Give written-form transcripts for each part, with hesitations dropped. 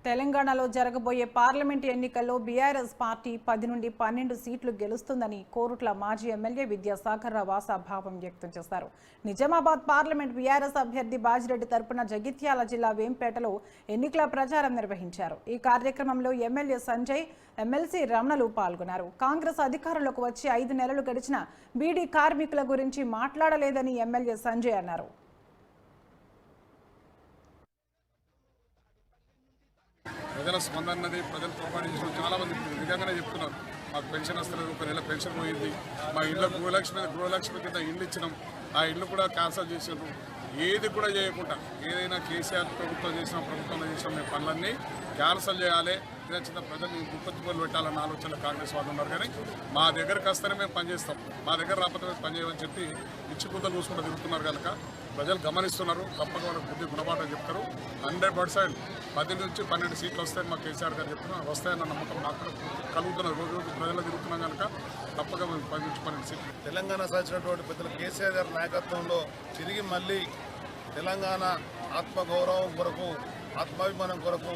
తెలంగాణలో జరగబోయే పార్లమెంట్ ఎన్నికల్లో బీఆర్ఎస్ పార్టీ 10 నుండి 12 సీట్లు గెలుస్తుందని కోరుట్ల మాజీ ఎమ్మెల్యే విద్యాసాగర్ రావు ఆశాభావం వ్యక్తం చేశారు. నిజామాబాద్ పార్లమెంట్ బీఆర్ఎస్ అభ్యర్థి బాజిరెడ్డి తరపున జగిత్యాల జిల్లా వేంపేటలో ఎన్నికల ప్రచారం నిర్వహించారు. ఈ కార్యక్రమంలో ఎమ్మెల్యే సంజయ్, ఎమ్మెల్సీ రమణలు పాల్గొన్నారు. కాంగ్రెస్ అధికారంలోకి వచ్చి 5 నెలలు గడిచిన బీడీ కార్మికుల గురించి మాట్లాడలేదని ఎమ్మెల్యే సంజయ్ అన్నారు. ప్రజల స్పందన అన్నది ప్రజలు పోరాటం చేసిన చాలామంది నిజంగానే చెప్తున్నారు. మాకు పెన్షన్ వస్తలేదు, 1 నెల పెన్షన్ పోయింది, మా ఇళ్ళ గృహలక్ష్మి కింద ఇల్లు ఇచ్చినాం, ఆ ఇల్లు కూడా క్యాన్సల్ చేసారు. ఏది కూడా చేయకుండా ఏదైనా కేసీఆర్ ప్రభుత్వంలో చేసిన మేము పనులన్నీ క్యాన్సల్ చేయాలి, చిన్న ప్రజల్ని గుప్పత్తుకొని పెట్టాలన్న ఆలోచనలు కాంగ్రెస్ వాళ్ళు ఉన్నారు. కానీ మా దగ్గరకు వస్తేనే మేము పనిచేస్తాం, మా దగ్గర రాకపోతే మేము పనిచేయమని చెప్పి ఇచ్చిపుద్దలు చూసుకుంటూ తిరుగుతున్నారు కనుక ప్రజలు గమనిస్తున్నారు. తప్పక వాళ్ళకి బుద్ధి గుణపాఠం చెప్తారు. 100% 10 నుంచి 12 సీట్లు వస్తాయని మా కేసీఆర్ గారు చెప్తున్నారు. వస్తాయన్న నమ్మకం నాకు కలుగుతున్నారు. రోజు ప్రజలు తిరుగుతున్నాం కనుక తప్పక మేము 10 నుంచి 12 సీట్లు. తెలంగాణ సాధించినటువంటి పెద్దలు కేసీఆర్ గారి నాయకత్వంలో తిరిగి మళ్ళీ తెలంగాణ ఆత్మగౌరవం కొరకు, ఆత్మాభిమానం కొరకు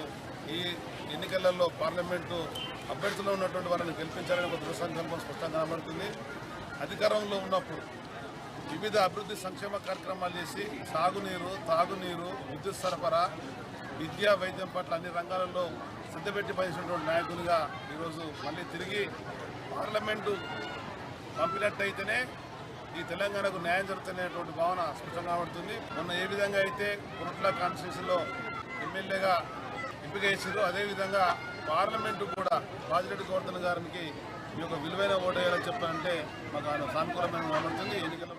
ఈ ఎన్నికలలో పార్లమెంటు అభ్యర్థులు ఉన్నటువంటి వారిని గెలిపించాలని ఒక దృఢ సంకల్పం స్పష్టంగా కనబడుతుంది. అధికారంలో ఉన్నప్పుడు వివిధ అభివృద్ధి సంక్షేమ కార్యక్రమాలు చేసి సాగునీరు, తాగునీరు, విద్యుత్ సరఫరా, విద్యా, వైద్యం పట్ల అన్ని రంగాలలో శ్రద్ధ పెట్టి పనిచేసినటువంటి నాయకులుగా ఈరోజు మళ్ళీ తిరిగి పార్లమెంటు పంపినట్టయితేనే ఈ తెలంగాణకు న్యాయం జరుగుతున్నటువంటి భావన స్పష్టంగా కనబడుతుంది. మొన్న ఏ విధంగా అయితే కోరుట్ల కాన్స్టిట్యూన్సీలో ఎమ్మెల్యేగా ఎంపిక చేశారో అదేవిధంగా పార్లమెంటు కూడా బాజిరెడ్డి గోవర్ధన్ గారికి ఈ యొక్క విలువైన ఓటు వేయాలని చెప్పాలంటే మాకు సానుకూలమైన కనబడుతుంది. ఎన్నికల్లో